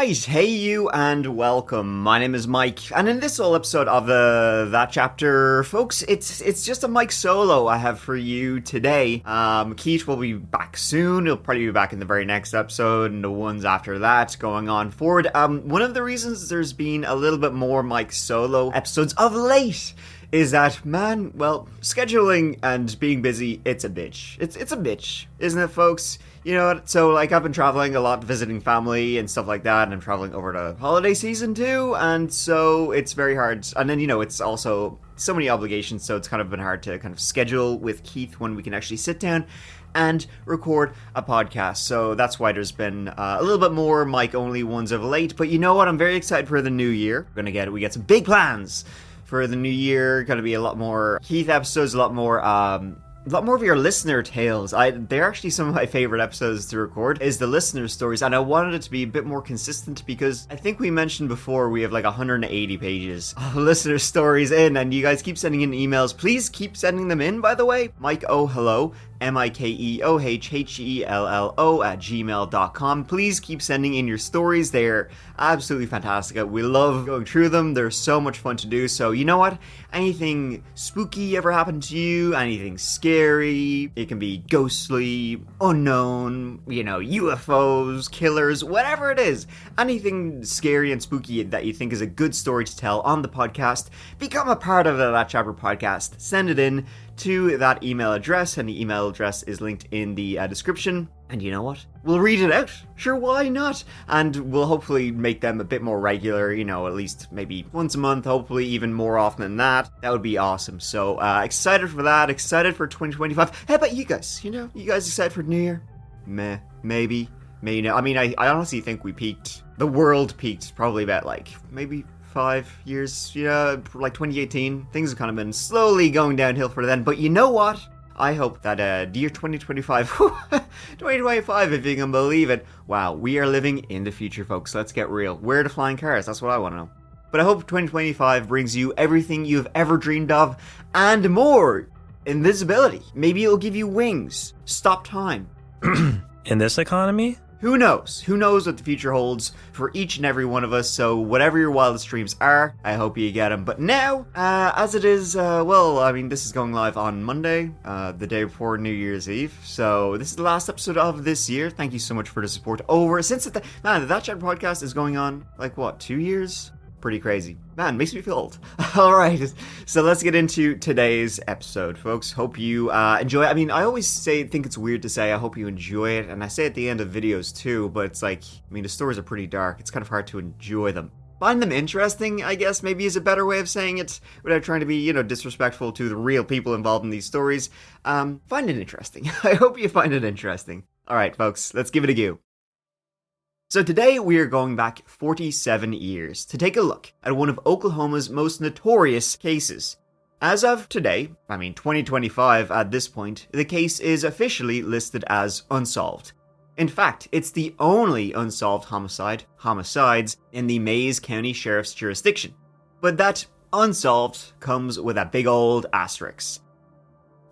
Alright, hey you and welcome. My name is Mike, and in this whole episode of That Chapter, folks, it's just a Mike solo I have for you today. Keith will be back soon. He'll probably be back in the very next episode and the ones after that going on forward. One of the reasons there's been a little bit more Mike solo episodes of late is that, man, well, scheduling and being busy, it's a bitch. It's a bitch, isn't it, folks? You know, so, like, I've been traveling a lot, visiting family and stuff like that, and I'm traveling over the holiday season, too, and so it's very hard. And then, you know, it's also so many obligations, so it's kind of been hard to kind of schedule with Keith when we can actually sit down and record a podcast. So that's why there's been a little bit more Mike-only ones of late. But you know what? I'm very excited for the new year. We get some big plans for the new year. Going to be a lot more Keith episodes, a lot more of your listener tales. They're actually some of my favorite episodes to record, is the listener stories, and I wanted it to be a bit more consistent because I think we mentioned before we have like 180 pages of listener stories in, and you guys keep sending in emails. Please keep sending them in, by the way. mikeohhello, mikeohhello at gmail.com. Please keep sending in your stories. They're absolutely fantastic. We love going through them. They're so much fun to do. So you know what? Anything spooky ever happened to you? Anything scary? It can be ghostly, unknown, you know, UFOs, killers, whatever it is. Anything scary and spooky that you think is a good story to tell on the podcast, become a part of the That Chapter podcast. Send it in to that email address, and the email address is linked in the description. And you know what? We'll read it out. Sure, why not? And we'll hopefully make them a bit more regular, you know, at least maybe once a month, hopefully even more often than that. That would be awesome. So, excited for that, excited for 2025. How about you guys? You know, you guys excited for New Year? Meh, maybe. Maybe no. I mean, I honestly think we peaked. The world peaked probably about, like, maybe 5 years, you know, like 2018. Things have kind of been slowly going downhill for then. But you know what? I hope that year 2025, 2025, if you can believe it. Wow, we are living in the future, folks. Let's get real. Where are the flying cars? That's what I want to know. But I hope 2025 brings you everything you've ever dreamed of and more. Invisibility. Maybe it'll give you wings. Stop time. In this economy? Who knows? Who knows what the future holds for each and every one of us, so whatever your wildest dreams are, I hope you get them. But now, as it is, well, I mean, this is going live on Monday, the day before New Year's Eve, so this is the last episode of this year. Thank you so much for the support since the That Chapter podcast is going on, like, what, 2 years? Pretty crazy. Man, makes me feel old. Alright, so let's get into today's episode, folks. Hope you enjoy it. I mean, I always think it's weird to say I hope you enjoy it, and I say at the end of videos too, but it's like, I mean, the stories are pretty dark. It's kind of hard to enjoy them. Find them interesting, I guess, maybe is a better way of saying it, without trying to be, you know, disrespectful to the real people involved in these stories. Find it interesting. I hope you find it interesting. Alright, folks, let's give it a go. So today we are going back 47 years to take a look at one of Oklahoma's most notorious cases. As of today, I mean 2025 at this point, the case is officially listed as unsolved. In fact, it's the only unsolved homicides in the Mays County Sheriff's jurisdiction. But that unsolved comes with a big old asterisk.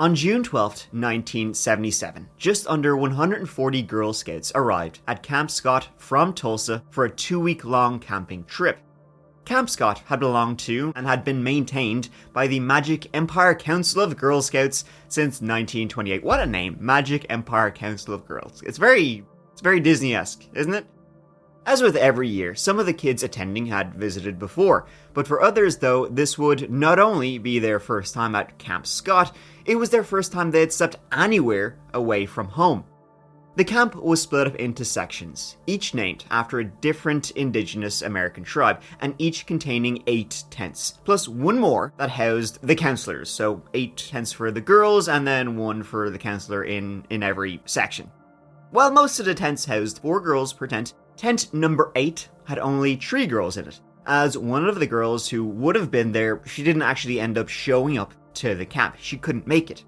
On June 12, 1977, just under 140 Girl Scouts arrived at Camp Scott from Tulsa for a 2-week-long camping trip. Camp Scott had belonged to and had been maintained by the Magic Empire Council of Girl Scouts since 1928. What a name, Magic Empire Council of Girls. It's very Disney-esque, isn't it? As with every year, some of the kids attending had visited before, but for others though, this would not only be their first time at Camp Scott, it was their first time they had stepped anywhere away from home. The camp was split up into sections, each named after a different indigenous American tribe, and each containing 8 tents, plus one more that housed the counselors, so 8 tents for the girls and then one for the counselor in every section. While most of the tents housed 4 girls per tent, tent number 8 had only 3 girls in it, as one of the girls who would have been there, she didn't actually end up showing up to the camp. She couldn't make it.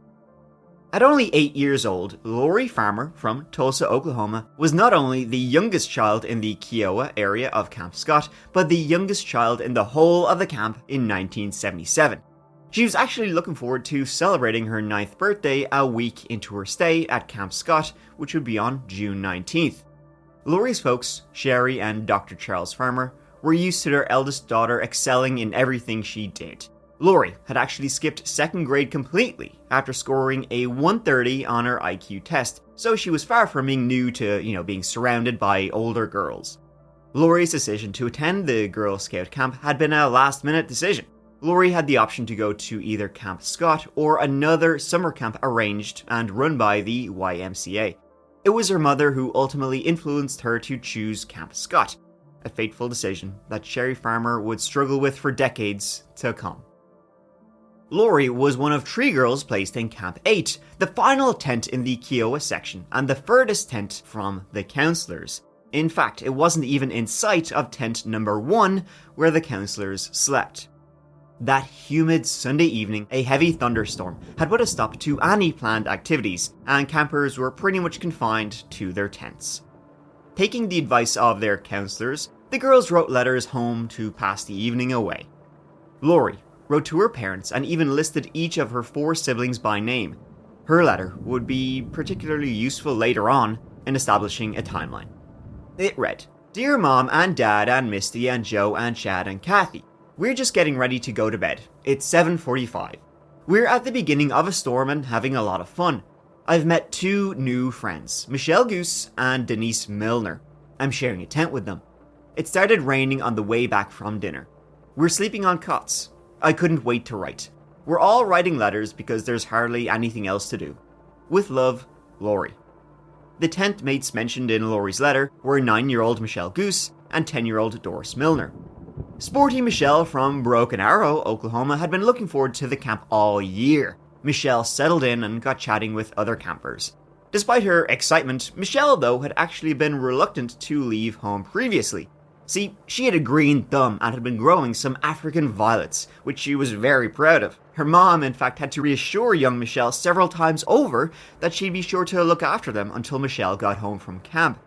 At only 8 years old, Lori Farmer from Tulsa, Oklahoma, was not only the youngest child in the Kiowa area of Camp Scott, but the youngest child in the whole of the camp in 1977. She was actually looking forward to celebrating her 9th birthday a week into her stay at Camp Scott, which would be on June 19th. Laurie's folks, Sherry and Dr. Charles Farmer, were used to their eldest daughter excelling in everything she did. Laurie had actually skipped second grade completely after scoring a 130 on her IQ test, so she was far from being new to, being surrounded by older girls. Laurie's decision to attend the Girl Scout camp had been a last-minute decision. Laurie had the option to go to either Camp Scott or another summer camp arranged and run by the YMCA. It was her mother who ultimately influenced her to choose Camp Scott, a fateful decision that Sherry Farmer would struggle with for decades to come. Laurie was one of 3 girls placed in Camp 8, the final tent in the Kiowa section and the furthest tent from the counselors. In fact, it wasn't even in sight of tent number 1 where the counselors slept. That humid Sunday evening, a heavy thunderstorm had put a stop to any planned activities, and campers were pretty much confined to their tents. Taking the advice of their counselors, the girls wrote letters home to pass the evening away. Laurie wrote to her parents and even listed each of her 4 siblings by name. Her letter would be particularly useful later on in establishing a timeline. It read, "Dear Mom and Dad and Misty and Joe and Chad and Kathy, we're just getting ready to go to bed. It's 7:45. We're at the beginning of a storm and having a lot of fun. I've met 2 new friends, Michelle Goose and Denise Milner. I'm sharing a tent with them. It started raining on the way back from dinner. We're sleeping on cots. I couldn't wait to write. We're all writing letters because there's hardly anything else to do. With love, Laurie." The tent mates mentioned in Laurie's letter were 9-year-old Michelle Goose and 10-year-old Doris Milner. Sporty Michelle from Broken Arrow, Oklahoma, had been looking forward to the camp all year. Michelle settled in and got chatting with other campers. Despite her excitement, Michelle, though, had actually been reluctant to leave home previously. See, she had a green thumb and had been growing some African violets, which she was very proud of. Her mom, in fact, had to reassure young Michelle several times over that she'd be sure to look after them until Michelle got home from camp.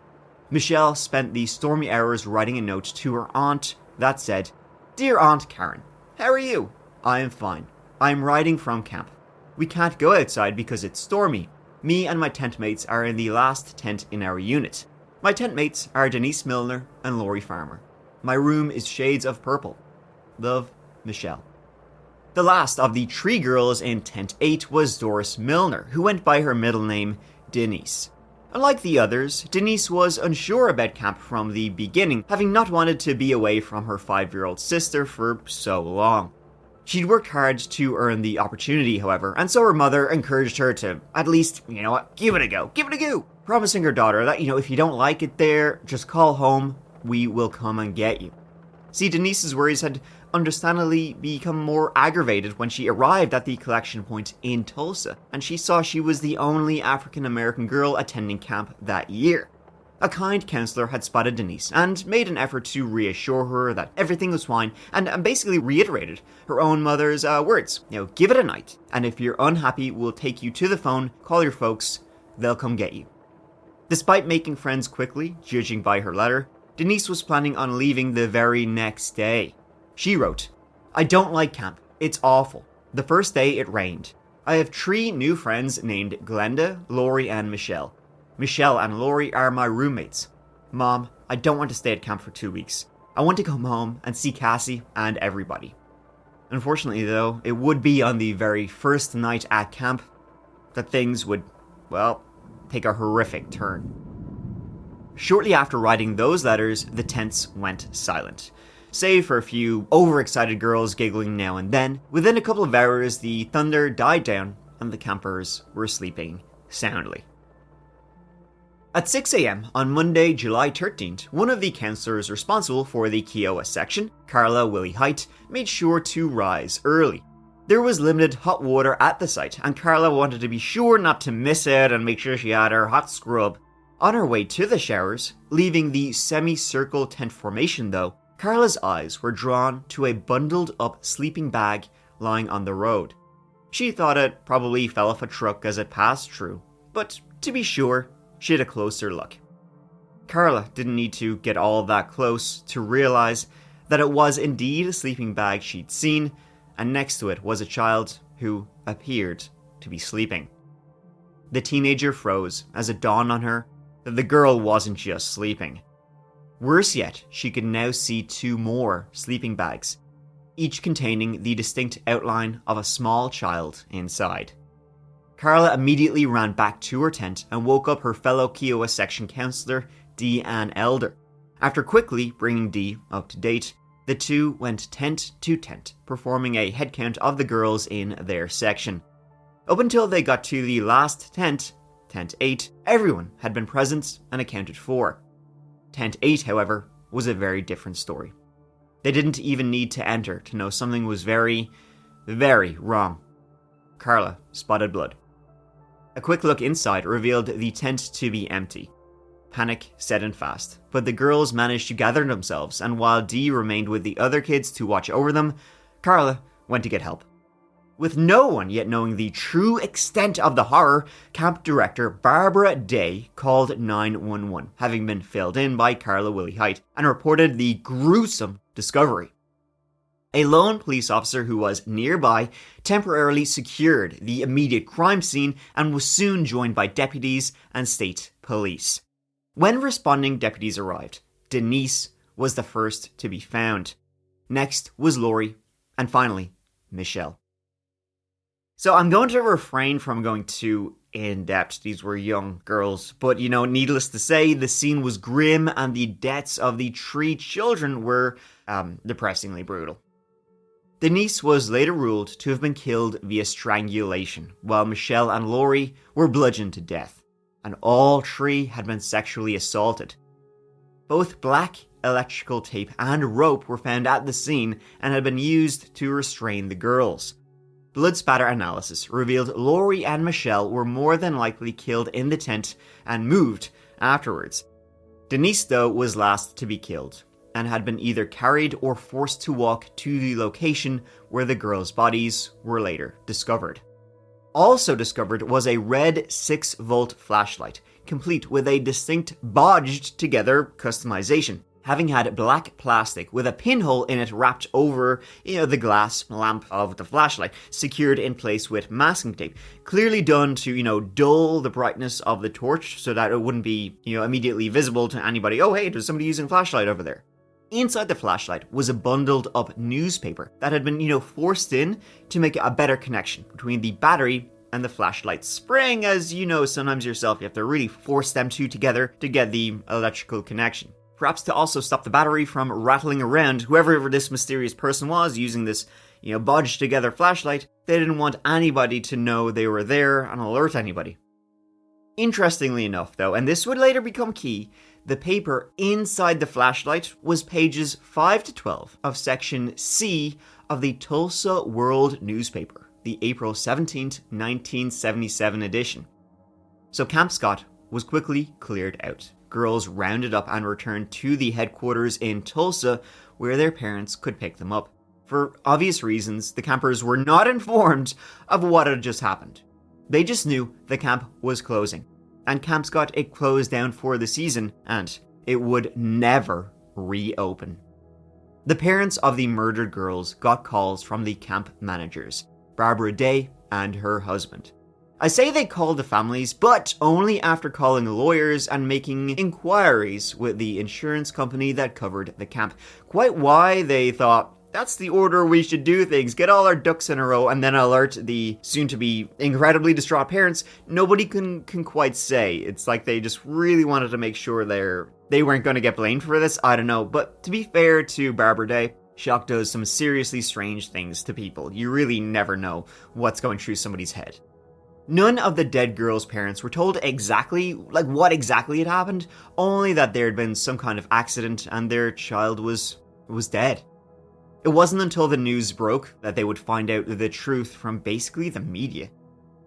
Michelle spent the stormy hours writing a note to her aunt that said, "Dear Aunt Karen, how are you? I am fine. I am writing from camp. We can't go outside because it's stormy. Me and my tent mates are in the last tent in our unit. My tent mates are Denise Milner and Laurie Farmer. My room is shades of purple. Love, Michelle." The last of the 3 girls in Tent 8 was Doris Milner, who went by her middle name, Denise. Unlike the others, Denise was unsure about camp from the beginning, having not wanted to be away from her 5-year-old sister for so long. She'd worked hard to earn the opportunity, however, and so her mother encouraged her to, at least, give it a go, promising her daughter that, if you don't like it there, just call home, we will come and get you. See, Denise's worries had understandably become more aggravated when she arrived at the collection point in Tulsa, and she saw she was the only African-American girl attending camp that year. A kind counselor had spotted Denise and made an effort to reassure her that everything was fine and basically reiterated her own mother's words. Give it a night, and if you're unhappy, we'll take you to the phone, call your folks, they'll come get you. Despite making friends quickly, judging by her letter, Denise was planning on leaving the very next day. She wrote, "I don't like camp. It's awful. The first day it rained. I have 3 new friends named Glenda, Laurie, and Michelle. Michelle and Laurie are my roommates. Mom, I don't want to stay at camp for 2 weeks. I want to come home and see Cassie and everybody." Unfortunately, though, it would be on the very first night at camp that things would, take a horrific turn. Shortly after writing those letters, the tents went silent. Save for a few overexcited girls giggling now and then, within a couple of hours the thunder died down and the campers were sleeping soundly. At 6 a.m. on Monday, July 13th, one of the counselors responsible for the Kiowa section, Carla Willie Height, made sure to rise early. There was limited hot water at the site, and Carla wanted to be sure not to miss it and make sure she had her hot scrub. On her way to the showers, leaving the semicircle tent formation though, Carla's eyes were drawn to a bundled up sleeping bag lying on the road. She thought it probably fell off a truck as it passed through, but to be sure, she had a closer look. Carla didn't need to get all that close to realize that it was indeed a sleeping bag she'd seen, and next to it was a child who appeared to be sleeping. The teenager froze as it dawned on her that the girl wasn't just sleeping. Worse yet, she could now see 2 more sleeping bags, each containing the distinct outline of a small child inside. Carla immediately ran back to her tent and woke up her fellow Kiowa section counsellor, Dee Ann Elder. After quickly bringing Dee up to date, the two went tent to tent, performing a headcount of the girls in their section. Up until they got to the last tent, Tent 8, everyone had been present and accounted for. Tent 8, however, was a very different story. They didn't even need to enter to know something was very, very wrong. Carla spotted blood. A quick look inside revealed the tent to be empty. Panic set in fast, but the girls managed to gather themselves, and while Dee remained with the other kids to watch over them, Carla went to get help. With no one yet knowing the true extent of the horror, camp director Barbara Day called 911, having been filled in by Carla Willie Height, and reported the gruesome discovery. A lone police officer who was nearby temporarily secured the immediate crime scene and was soon joined by deputies and state police. When responding deputies arrived, Denise was the first to be found. Next was Lori, and finally, Michelle. So I'm going to refrain from going too in-depth. These were young girls, but needless to say, the scene was grim and the deaths of the 3 children were depressingly brutal. Denise was later ruled to have been killed via strangulation, while Michelle and Lori were bludgeoned to death, and all 3 had been sexually assaulted. Both black electrical tape and rope were found at the scene and had been used to restrain the girls. Blood spatter analysis revealed Lori and Michelle were more than likely killed in the tent and moved afterwards. Denise, though, was last to be killed and had been either carried or forced to walk to the location where the girls' bodies were later discovered. Also discovered was a red 6-volt flashlight, complete with a distinct bodged-together customization, having had black plastic with a pinhole in it wrapped over, the glass lamp of the flashlight, secured in place with masking tape. Clearly done to, dull the brightness of the torch so that it wouldn't be, immediately visible to anybody. Oh, hey, there's somebody using a flashlight over there. Inside the flashlight was a bundled up newspaper that had been, forced in to make a better connection between the battery and the flashlight spring, as sometimes yourself you have to really force them two together to get the electrical connection. Perhaps to also stop the battery from rattling around. Whoever this mysterious person was using this, bodged together flashlight, they didn't want anybody to know they were there and alert anybody. Interestingly enough, though, and this would later become key, the paper inside the flashlight was pages 5 to 12 of section C of the Tulsa World newspaper, the April 17th, 1977 edition. So Camp Scott was quickly cleared out. Girls rounded up and returned to the headquarters in Tulsa, where their parents could pick them up. For obvious reasons, the campers were not informed of what had just happened. They just knew the camp was closing, and Camp Scott, it closed down for the season, and it would never reopen. The parents of the murdered girls got calls from the camp managers, Barbara Day and her husband. I say they called the families, but only after calling lawyers and making inquiries with the insurance company that covered the camp. Quite why they thought, that's the order we should do things, get all our ducks in a row, and then alert the soon-to-be incredibly distraught parents, nobody can quite say. It's like they just really wanted to make sure they weren't going to get blamed for this, I don't know. But to be fair to Barbara Day, shock does some seriously strange things to people. You really never know what's going through somebody's head. None of the dead girls' parents were told exactly, what exactly had happened, only that there had been some kind of accident and their child was dead. It wasn't until the news broke that they would find out the truth from basically the media.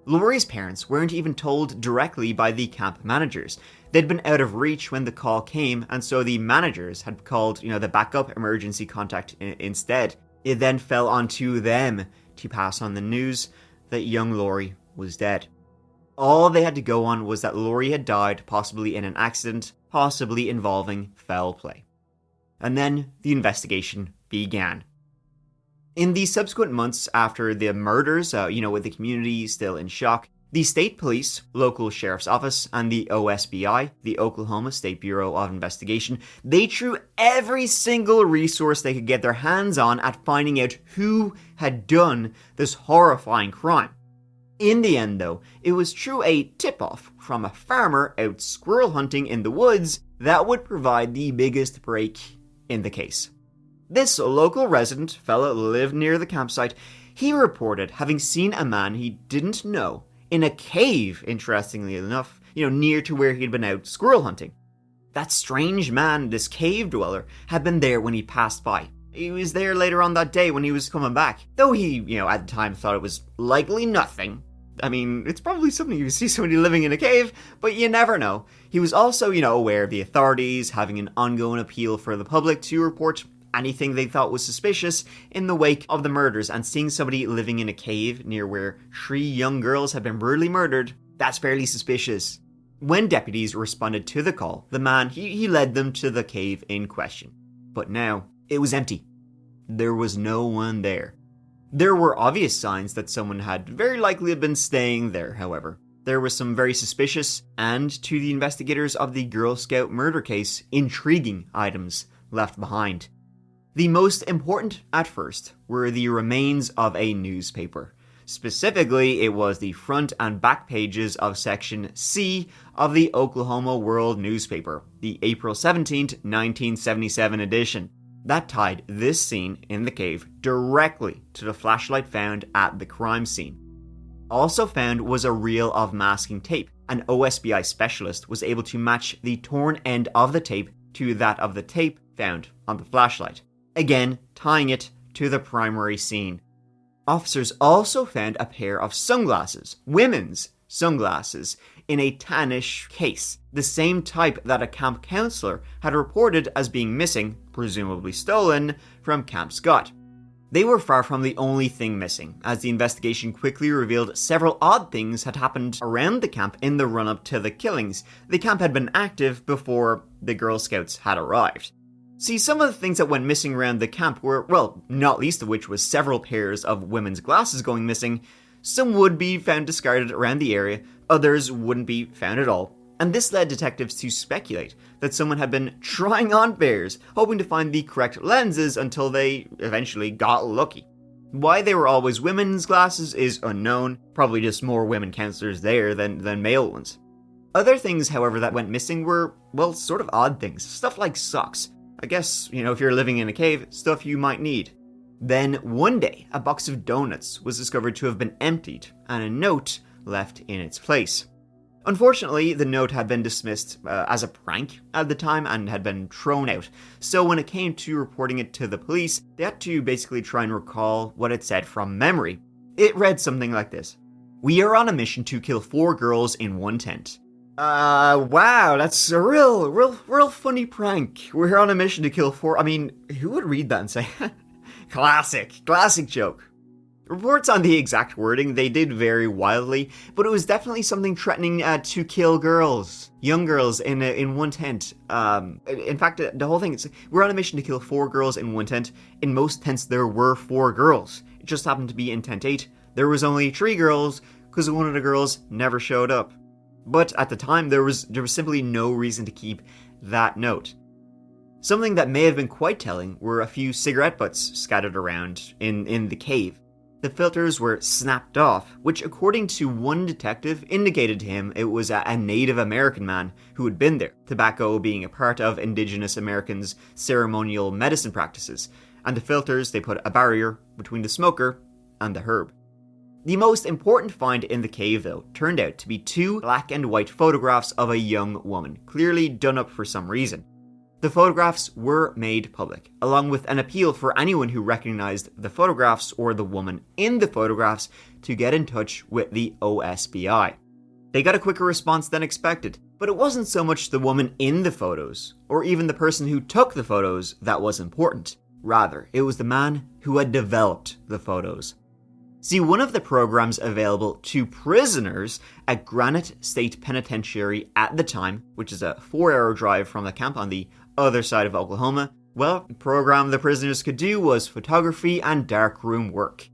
Lori's parents weren't even told directly by the camp managers. They'd been out of reach when the call came, and so the managers had called, the backup emergency contact instead. It then fell onto them to pass on the news that young Lori was dead. All they had to go on was that Lori had died, possibly in an accident, possibly involving foul play. And then the investigation began. In the subsequent months after the murders, with the community still in shock, The state police, local sheriff's office, and the OSBI, the Oklahoma State Bureau of Investigation, they threw every single resource they could get their hands on at finding out who had done this horrifying crime. In the end, though, it was through a tip-off from a farmer out squirrel hunting in the woods that would provide the biggest break in the case. This local resident fella lived near the campsite. He reported having seen a man he didn't know in a cave, interestingly enough, near to where he'd been out squirrel hunting. That strange man, this cave dweller, had been there when he passed by. He was there later on that day when he was coming back, though he, at the time thought it was likely nothing. I mean, it's probably something you see somebody living in a cave, but you never know. He was also, aware of the authorities, having an ongoing appeal for the public to report anything they thought was suspicious in the wake of the murders, and seeing somebody living in a cave near where 3 young girls had been brutally murdered, that's fairly suspicious. When deputies responded to the call, the man, he led them to the cave in question. But now, it was empty. There was no one there. There were obvious signs that someone had very likely been staying there, however. There were some very suspicious, and to the investigators of the Girl Scout murder case, intriguing items left behind. The most important at first were the remains of a newspaper. Specifically, it was the front and back pages of Section C of the Oklahoma World newspaper, the April 17th, 1977 edition. That tied this scene in the cave directly to the flashlight found at the crime scene. Also found was a reel of masking tape. An OSBI specialist was able to match the torn end of the tape to that of the tape found on the flashlight, again tying it to the primary scene. Officers also found a pair of sunglasses, women's sunglasses, in a tannish case, the same type that a camp counselor had reported as being missing, presumably stolen, from Camp Scott. They were far from the only thing missing, as the investigation quickly revealed several odd things had happened around the camp in the run-up to the killings. The camp had been active before the Girl Scouts had arrived. See, some of the things that went missing around the camp were, well, not least of which was several pairs of women's glasses going missing. Some would be found discarded around the area, others wouldn't be found at all. And this led detectives to speculate that someone had been trying on pairs, hoping to find the correct lenses until they eventually got lucky. Why they were always women's glasses is unknown, probably just more women counselors there than male ones. Other things, however, that went missing were, well, sort of odd things, stuff like socks. I guess, if you're living in a cave, stuff you might need. Then, one day, a box of donuts was discovered to have been emptied, and a note left in its place. Unfortunately, the note had been dismissed as a prank at the time and had been thrown out, so when it came to reporting it to the police, they had to basically try and recall what it said from memory. It read something like this: "We are on a mission to kill 4 girls in one tent." Wow, that's a real funny prank. We're on a mission to kill 4. I mean, who would read that and say, classic joke. Reports on the exact wording, they did vary wildly, but it was definitely something threatening to kill girls, young girls in one tent. In fact, the whole thing is, we're on a mission to kill 4 girls in one tent. In most tents, there were 4 girls. It just happened to be in tent 8. There was only 3 girls, because one of the girls never showed up. But at the time, there was simply no reason to keep that note. Something that may have been quite telling were a few cigarette butts scattered around in the cave. The filters were snapped off, which according to one detective indicated to him it was a Native American man who had been there, tobacco being a part of Indigenous Americans' ceremonial medicine practices, and the filters, they put a barrier between the smoker and the herb. The most important find in the cave, though, turned out to be 2 black and white photographs of a young woman, clearly done up for some reason. The photographs were made public, along with an appeal for anyone who recognized the photographs or the woman in the photographs to get in touch with the OSBI. They got a quicker response than expected, but it wasn't so much the woman in the photos, or even the person who took the photos, that was important. Rather, it was the man who had developed the photos. See, one of the programs available to prisoners at Granite State Penitentiary at the time, which is a 4-hour drive from the camp on the other side of Oklahoma, well, the program the prisoners could do was photography and darkroom work.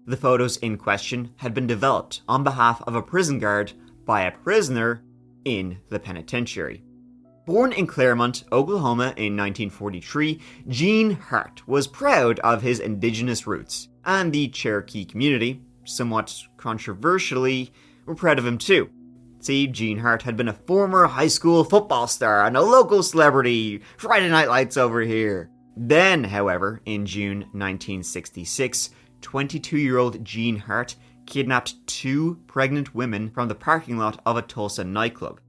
The photos in question had been developed on behalf of a prison guard by a prisoner in the penitentiary. Born in Claremont, Oklahoma in 1943, Gene Hart was proud of his indigenous roots, and the Cherokee community, somewhat controversially, were proud of him too. See, Gene Hart had been a former high school football star and a local celebrity. Friday Night Lights over here. Then, however, in June 1966, 22-year-old Gene Hart kidnapped 2 pregnant women from the parking lot of a Tulsa nightclub.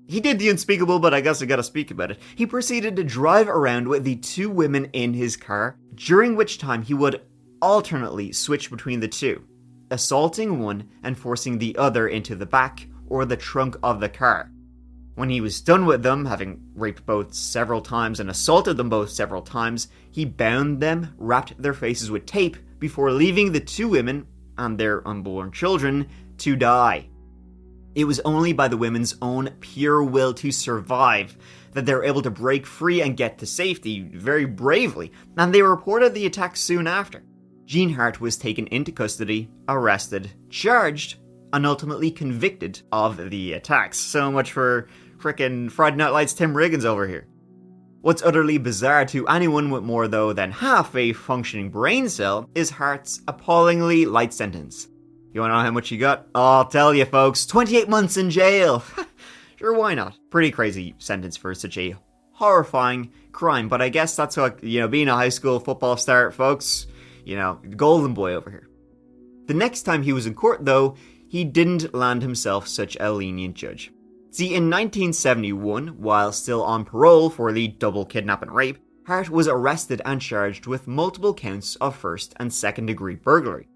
He did the unspeakable, but I guess I gotta speak about it. He proceeded to drive around with the 2 women in his car, during which time he would alternately switch between the 2, assaulting one and forcing the other into the back or the trunk of the car. When he was done with them, having raped both several times and assaulted them both several times, he bound them, wrapped their faces with tape, before leaving the 2 women and their unborn children to die. It was only by the women's own pure will to survive that they were able to break free and get to safety very bravely, and they reported the attack soon after. Gene Hart was taken into custody, arrested, charged, and ultimately convicted of the attacks. So much for frickin' Friday Night Lights Tim Riggins over here. What's utterly bizarre to anyone with more though than half a functioning brain cell is Hart's appallingly light sentence. You wanna know how much he got? I'll tell you folks, 28 months in jail! Sure, why not? Pretty crazy sentence for such a horrifying crime, but I guess that's what, being a high school football star, folks, golden boy over here. The next time he was in court though, he didn't land himself such a lenient judge. See, in 1971, while still on parole for the double kidnap and rape, Hart was arrested and charged with multiple counts of first and second degree burglary.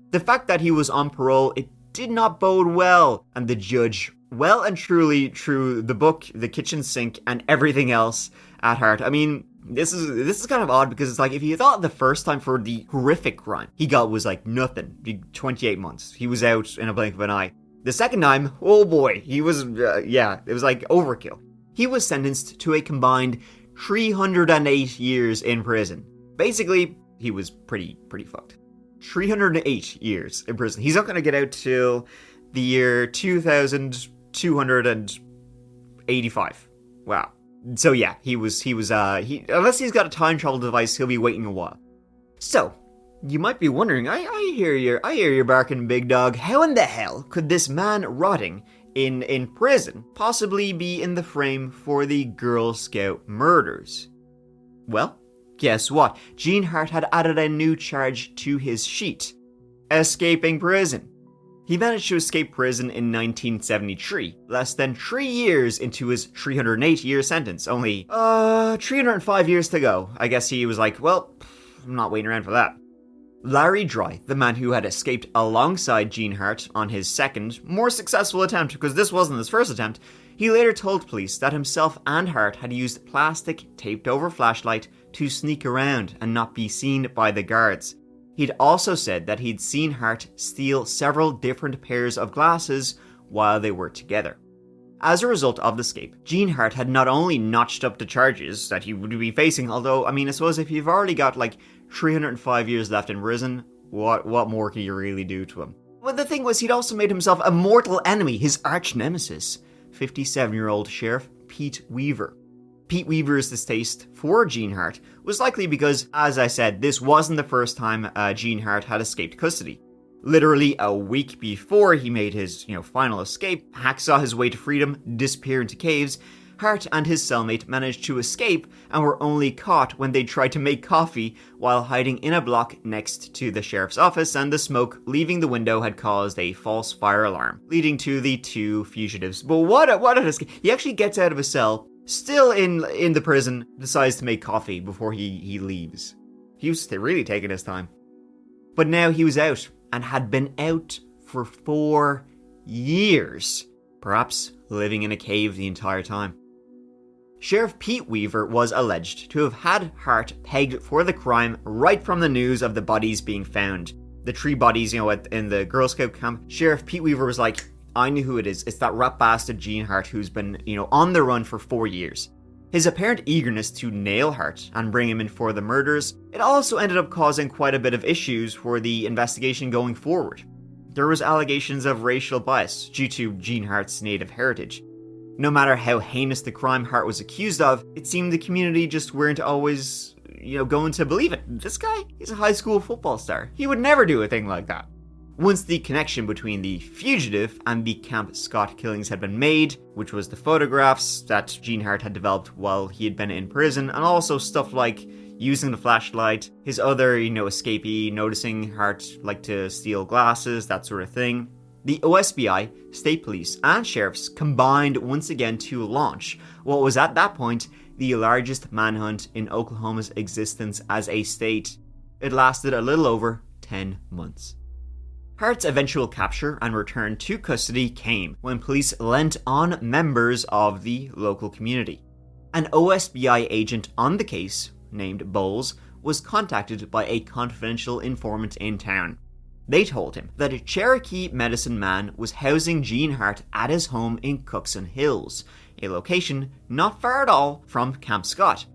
The fact that he was on parole, it did not bode well, and the judge well and truly threw the book, the kitchen sink, and everything else at Hart. I mean, this is kind of odd because it's like, if you thought the first time for the horrific crime he got was like nothing, 28 months, he was out in a blink of an eye. The second time, oh boy, he was, it was like overkill. He was sentenced to a combined 308 years in prison. Basically, he was pretty fucked. 308 years in prison. He's not going to get out till the year 2285. Wow. So yeah, he unless he's got a time travel device, he'll be waiting a while. So, you might be wondering, I hear you barking, big dog. How in the hell could this man rotting in prison possibly be in the frame for the Girl Scout murders? Well, guess what? Gene Hart had added a new charge to his sheet. Escaping prison. He managed to escape prison in 1973, less than 3 years into his 308-year sentence. Only, 305 years to go. I guess he was like, well, I'm not waiting around for that. Larry Dry, the man who had escaped alongside Gene Hart on his second, more successful attempt, because this wasn't his first attempt, he later told police that himself and Hart had used plastic taped over flashlight to sneak around and not be seen by the guards. He'd also said that he'd seen Hart steal several different pairs of glasses while they were together. As a result of the escape, Gene Hart had not only notched up the charges that he would be facing, although, I suppose if you've already got 305 years left in prison, what more can you really do to him? But the thing was, he'd also made himself a mortal enemy, his arch nemesis, 57-year-old Sheriff Pete Weaver. Pete Weaver's distaste for Gene Hart was likely because, as I said, this wasn't the first time Gene Hart had escaped custody. Literally a week before he made his, final escape, hacksaw his way to freedom, disappear into caves, Hart and his cellmate managed to escape and were only caught when they tried to make coffee while hiding in a block next to the sheriff's office, and the smoke leaving the window had caused a false fire alarm, leading to the 2 fugitives. But what an escape. He actually gets out of his cell, still in the prison, decides to make coffee before he leaves. He was really taking his time. But now he was out, and had been out for 4 years, perhaps living in a cave the entire time. Sheriff Pete Weaver was alleged to have had Hart pegged for the crime right from the news of the bodies being found. The 3 bodies, in the Girl Scout camp. Sheriff Pete Weaver was like, I knew who it is. It's that rat bastard Gene Hart who's been, on the run for 4 years. His apparent eagerness to nail Hart and bring him in for the murders, it also ended up causing quite a bit of issues for the investigation going forward. There was allegations of racial bias due to Gene Hart's native heritage. No matter how heinous the crime Hart was accused of, it seemed the community just weren't always, going to believe it. This guy, he's a high school football star. He would never do a thing like that. Once the connection between the fugitive and the Camp Scott killings had been made, which was the photographs that Gene Hart had developed while he had been in prison, and also stuff like using the flashlight, his other, escapee, noticing Hart liked to steal glasses, that sort of thing, the OSBI, state police, and sheriffs combined once again to launch what was at that point the largest manhunt in Oklahoma's existence as a state. It lasted a little over 10 months. Hart's eventual capture and return to custody came when police lent on members of the local community. An OSBI agent on the case, named Bowles, was contacted by a confidential informant in town. They told him that a Cherokee medicine man was housing Gene Hart at his home in Cookson Hills, a location not far at all from Camp Scott.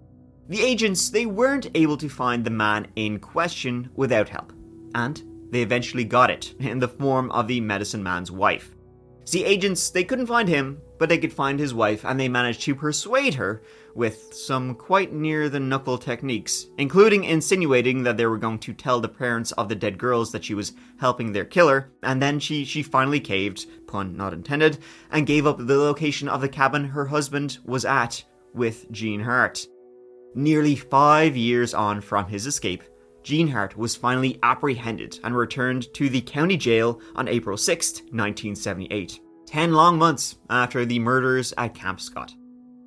The agents, they weren't able to find the man in question without help, and they eventually got it in the form of the medicine man's wife. See, agents, they couldn't find him, but they could find his wife, and they managed to persuade her with some quite near-the-knuckle techniques, including insinuating that they were going to tell the parents of the dead girls that she was helping their killer, and then she finally caved, pun not intended, and gave up the location of the cabin her husband was at with Gene Hart. Nearly 5 years on from his escape, Gene Hart was finally apprehended and returned to the county jail on April 6, 1978, 10 long months after the murders at Camp Scott.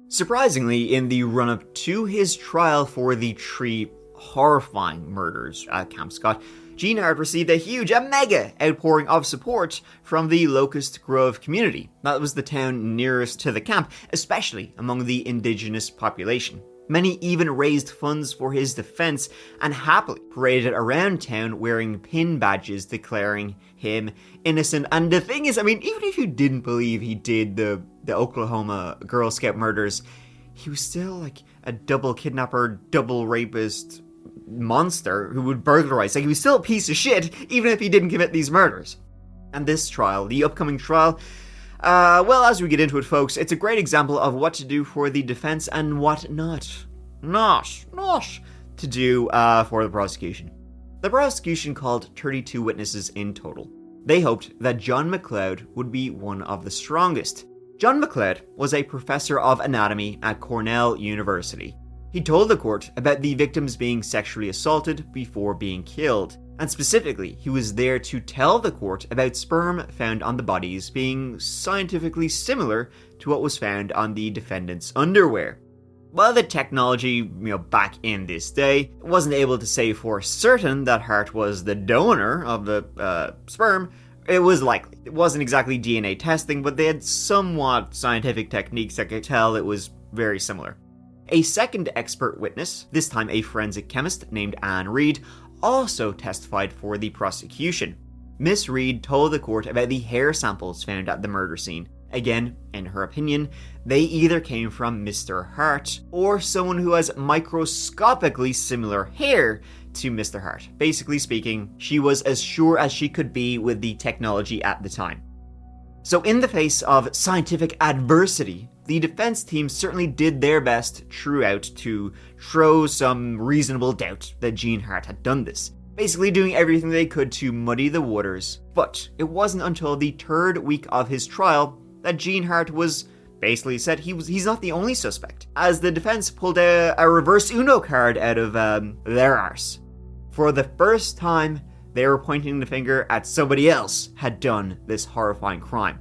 Surprisingly, in the run-up to his trial for the three horrifying murders at Camp Scott, Gene Hart received a mega outpouring of support from the Locust Grove community. That was the town nearest to the camp, especially among the indigenous population. Many even raised funds for his defense and happily paraded around town wearing pin badges declaring him innocent. And the thing is, even if you didn't believe he did the Oklahoma Girl Scout murders, he was still like a double kidnapper, double rapist monster who would burglarize. He was still a piece of shit, even if he didn't commit these murders. And this trial, the upcoming trial, as we get into it, folks, it's a great example of what to do for the defense and what not to do for the prosecution. The prosecution called 32 witnesses in total. They hoped that John McLeod would be one of the strongest. John McLeod was a professor of anatomy at Cornell University. He told the court about the victims being sexually assaulted before being killed. And specifically, he was there to tell the court about sperm found on the bodies being scientifically similar to what was found on the defendant's underwear. While the technology, back in this day, wasn't able to say for certain that Hart was the donor of the sperm, it was likely. It wasn't exactly DNA testing, but they had somewhat scientific techniques that could tell it was very similar. A second expert witness, this time a forensic chemist named Anne Reed, also testified for the prosecution. Miss Reed told the court about the hair samples found at the murder scene. Again, in her opinion, they either came from Mr. Hart or someone who has microscopically similar hair to Mr. Hart. Basically speaking, she was as sure as she could be with the technology at the time. So in the face of scientific adversity, the defense team certainly did their best throughout to throw some reasonable doubt that Gene Hart had done this, basically doing everything they could to muddy the waters. But it wasn't until the third week of his trial that Gene Hart was basically said he's not the only suspect, as the defense pulled a reverse Uno card out of their arse. For the first time, they were pointing the finger at somebody else had done this horrifying crime.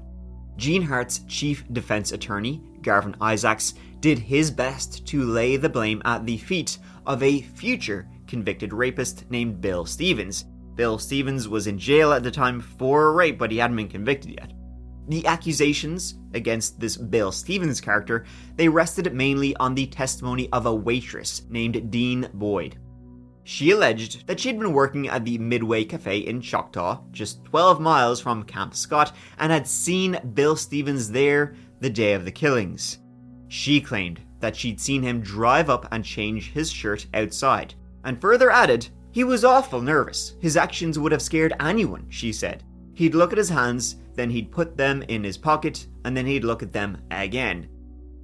Gene Hart's chief defense attorney, Garvin Isaacs, did his best to lay the blame at the feet of a future convicted rapist named Bill Stevens. Bill Stevens was in jail at the time for rape, but he hadn't been convicted yet. The accusations against this Bill Stevens character, they rested mainly on the testimony of a waitress named Dean Boyd. She alleged that she'd been working at the Midway Cafe in Choctaw, just 12 miles from Camp Scott, and had seen Bill Stevens there the day of the killings. She claimed that she'd seen him drive up and change his shirt outside, and further added, he was awful nervous. His actions would have scared anyone, she said. He'd look at his hands, then he'd put them in his pocket, and then he'd look at them again.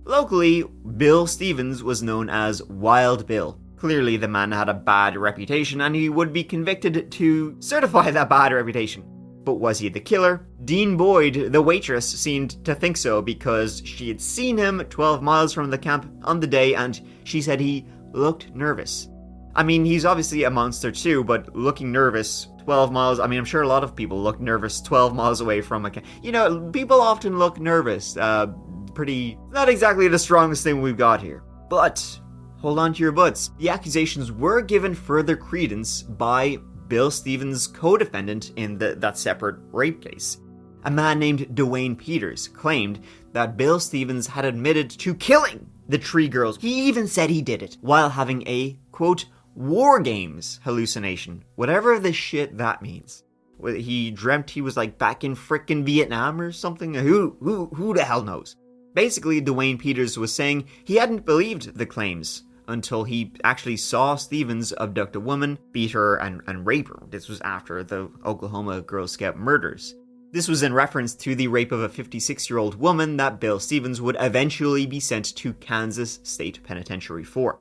Locally, Bill Stevens was known as Wild Bill. Clearly, the man had a bad reputation, and he would be convicted to certify that bad reputation. But was he the killer? Dean Boyd, the waitress, seemed to think so because she had seen him 12 miles from the camp on the day, and she said he looked nervous. I mean, he's obviously a monster too, but looking nervous 12 miles, I mean, I'm sure a lot of people look nervous 12 miles away from a camp. You know, people often look nervous. Not exactly the strongest thing we've got here. But hold on to your butts. The accusations were given further credence by Bill Stevens' co-defendant in that separate rape case. A man named Dwayne Peters claimed that Bill Stevens had admitted to killing the tree girls. He even said he did it while having a, quote, war games hallucination. Whatever the shit that means. He dreamt he was like back in frickin' Vietnam or something. Who the hell knows? Basically, Dwayne Peters was saying he hadn't believed the claims until he actually saw Stevens abduct a woman, beat her, and rape her. This was after the Oklahoma Girl Scout murders. This was in reference to the rape of a 56-year-old woman that Bill Stevens would eventually be sent to Kansas State Penitentiary for.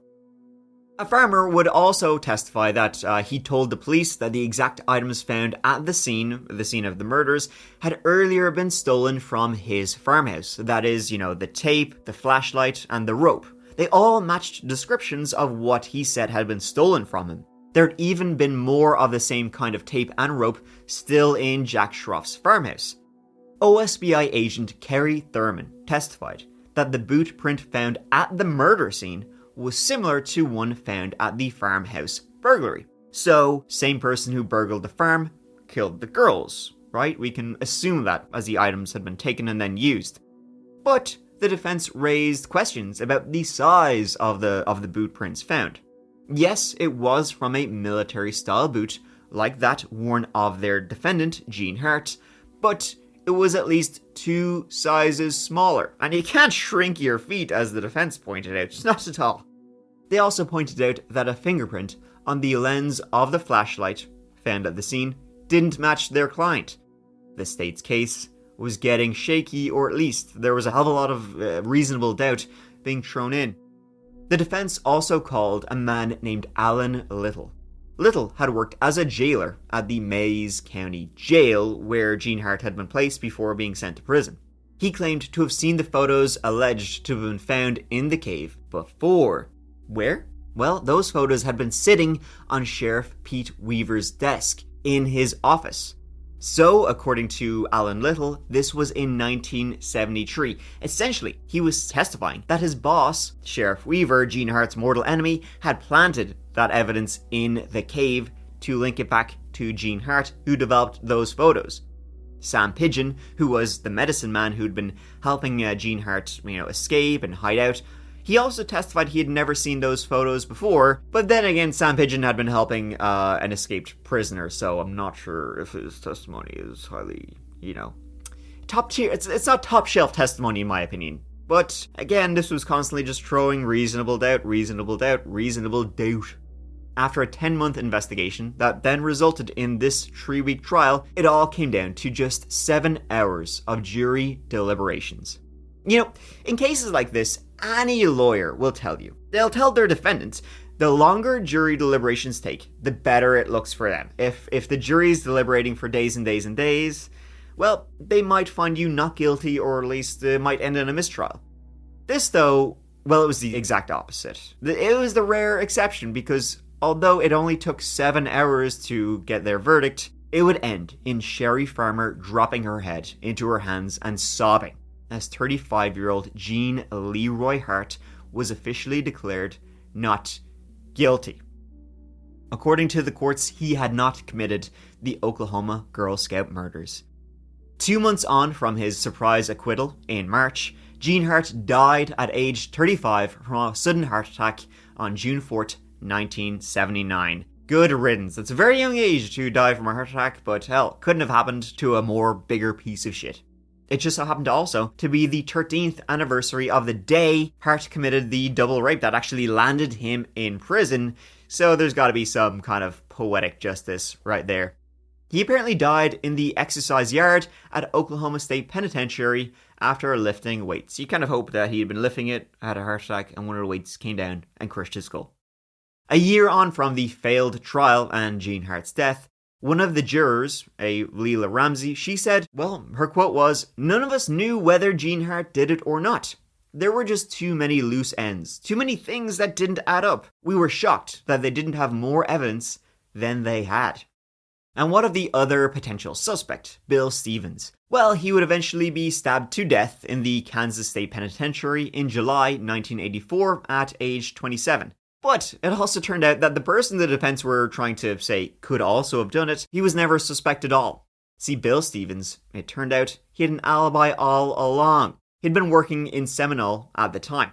A farmer would also testify that he told the police that the exact items found at the scene of the murders, had earlier been stolen from his farmhouse. That is, the tape, the flashlight, and the rope. They all matched descriptions of what he said had been stolen from him. There'd even been more of the same kind of tape and rope still in Jack Schroff's farmhouse. OSBI agent Kerry Thurman testified that the boot print found at the murder scene was similar to one found at the farmhouse burglary. So, same person who burgled the farm killed the girls, right? We can assume that as the items had been taken and then used. But the defense raised questions about the size of the boot prints found. Yes, it was from a military-style boot, like that worn of their defendant, Gene Hart, but it was at least 2 sizes smaller. And you can't shrink your feet, as the defense pointed out, not at all. They also pointed out that a fingerprint on the lens of the flashlight found at the scene didn't match their client. The state's case was getting shaky, or at least there was a hell of a lot of reasonable doubt being thrown in. The defense also called a man named Alan Little. Little had worked as a jailer at the Mays County Jail, where Gene Hart had been placed before being sent to prison. He claimed to have seen the photos alleged to have been found in the cave before. Where? Well, those photos had been sitting on Sheriff Pete Weaver's desk in his office. So, according to Alan Little, this was in 1973. Essentially, he was testifying that his boss, Sheriff Weaver, Gene Hart's mortal enemy, had planted that evidence in the cave to link it back to Gene Hart, who developed those photos. Sam Pigeon, who was the medicine man who'd been helping Gene Hart, escape and hide out, he also testified he had never seen those photos before, but then again, Sam Pigeon had been helping an escaped prisoner, so I'm not sure if his testimony is highly, top tier. It's not top shelf testimony in my opinion. But again, this was constantly just throwing reasonable doubt. After a 10-month investigation that then resulted in this 3-week trial, it all came down to just 7 hours of jury deliberations. In cases like this, any lawyer will tell you. They'll tell their defendants, the longer jury deliberations take, the better it looks for them. If the jury's deliberating for days and days and days, well, they might find you not guilty, or at least it might end in a mistrial. This, though, well, it was the exact opposite. It was the rare exception, because although it only took 7 hours to get their verdict, it would end in Sherry Farmer dropping her head into her hands and sobbing, as 35-year-old Gene Leroy Hart was officially declared not guilty. According to the courts, he had not committed the Oklahoma Girl Scout murders. 2 months on from his surprise acquittal in March, Gene Hart died at age 35 from a sudden heart attack on June 4th, 1979. Good riddance. It's a very young age to die from a heart attack, but hell, couldn't have happened to a bigger piece of shit. It just so happened also to be the 13th anniversary of the day Hart committed the double rape that actually landed him in prison, so there's got to be some kind of poetic justice right there. He apparently died in the exercise yard at Oklahoma State Penitentiary after lifting weights. You kind of hope that he had been lifting it, had a heart attack, and one of the weights came down and crushed his skull. A year on from the failed trial and Jean Hart's death, one of the jurors, a Leela Ramsey, she said, well, her quote was, "None of us knew whether Jean Hart did it or not. There were just too many loose ends, too many things that didn't add up. We were shocked that they didn't have more evidence than they had." And what of the other potential suspect, Bill Stevens? Well, he would eventually be stabbed to death in the Kansas State Penitentiary in July 1984 at age 27. But it also turned out that the person the defense were trying to say could also have done it, he was never suspected at all. See, Bill Stevens, it turned out he had an alibi all along. He'd been working in Seminole at the time.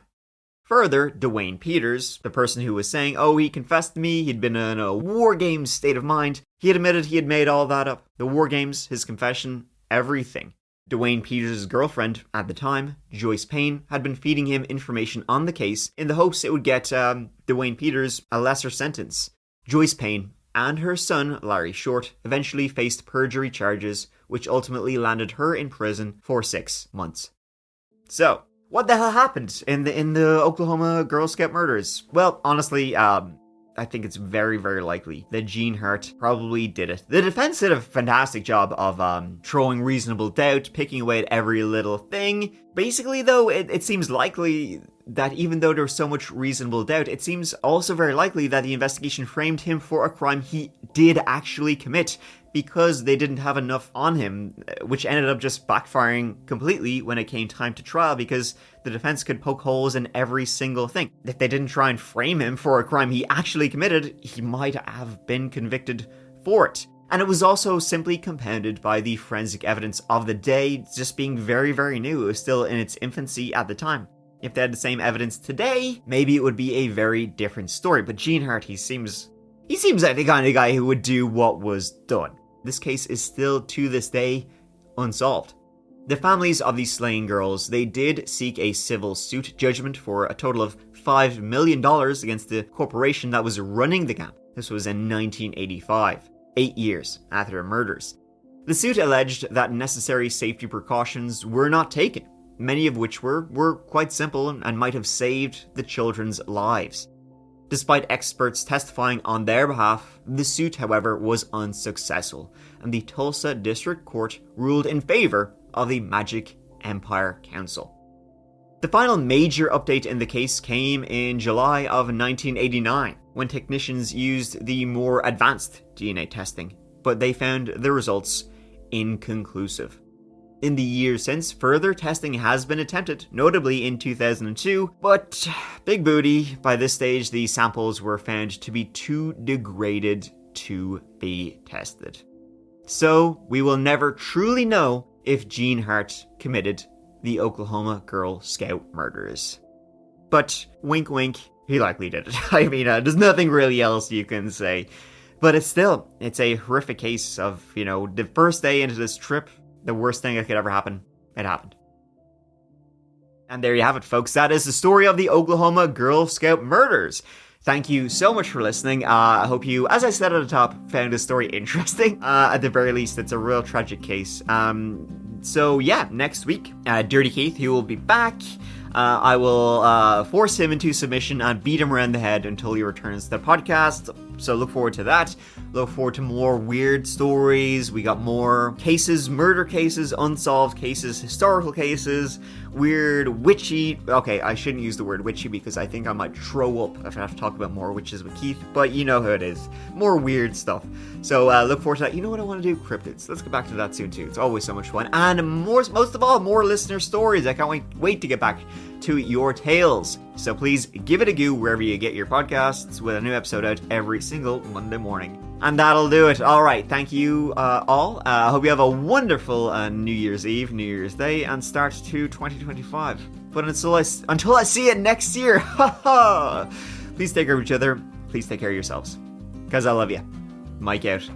Further, Dwayne Peters, the person who was saying, oh, he confessed to me, he'd been in a war games state of mind, he had admitted he had made all that up. The war games, his confession, everything. Dwayne Peters' girlfriend at the time, Joyce Payne, had been feeding him information on the case in the hopes it would get Dwayne Peters a lesser sentence. Joyce Payne and her son, Larry Short, eventually faced perjury charges, which ultimately landed her in prison for 6 months. So, what the hell happened in the Oklahoma Girl Scout murders? Well, honestly, I think it's very, very likely that Jean Hart probably did it. The defense did a fantastic job of throwing reasonable doubt, picking away at every little thing. Basically, though, it seems likely that even though there's so much reasonable doubt, it seems also very likely that the investigation framed him for a crime he did actually commit, because they didn't have enough on him, which ended up just backfiring completely when it came time to trial, because the defense could poke holes in every single thing. If they didn't try and frame him for a crime he actually committed, he might have been convicted for it. And it was also simply compounded by the forensic evidence of the day just being very, very new. It was still in its infancy at the time. If they had the same evidence today, maybe it would be a very different story. But Jean Hart, he seems like the kind of guy who would do what was done. This case is still, to this day, unsolved. The families of these slain girls, they did seek a civil suit judgment for a total of $5 million against the corporation that was running the camp. This was in 1985, 8 years after the murders. The suit alleged that necessary safety precautions were not taken, many of which were quite simple and might have saved the children's lives. Despite experts testifying on their behalf, the suit, however, was unsuccessful, and the Tulsa District Court ruled in favor of the Magic Empire Council. The final major update in the case came in July of 1989, when technicians used the more advanced DNA testing, but they found the results inconclusive. In the years since, further testing has been attempted, notably in 2002, but big booty, by this stage the samples were found to be too degraded to be tested. So, we will never truly know if Jean Hart committed the Oklahoma Girl Scout murders. But, wink wink, he likely did it. I mean, there's nothing really else you can say. But it's a horrific case of, the first day into this trip, the worst thing that could ever happen, it happened. And there you have it, folks. That is the story of the Oklahoma Girl Scout murders. Thank you so much for listening. I hope you, as I said at the top, found this story interesting. At the very least, it's a real tragic case. So yeah, next week, Dirty Keith, he will be back. I will force him into submission and beat him around the head until he returns to the podcast. So look forward to that. Look forward to more weird stories. We got more cases, murder cases, unsolved cases, historical cases, weird, witchy. Okay, I shouldn't use the word witchy because I think I might throw up if I have to talk about more witches with Keith. But you know how it is. More weird stuff. So look forward to that. You know what I want to do? Cryptids. Let's get back to that soon too. It's always so much fun. And most of all, more listener stories. I can't wait to get back to your tales. So please give it a go wherever you get your podcasts, with a new episode out every single Monday morning. And that'll do it. All right. Thank you all. I hope you have a wonderful New Year's Eve, New Year's Day, and start to 2025. But until I see it next year, please take care of each other. Please take care of yourselves. Because I love you. Mike out.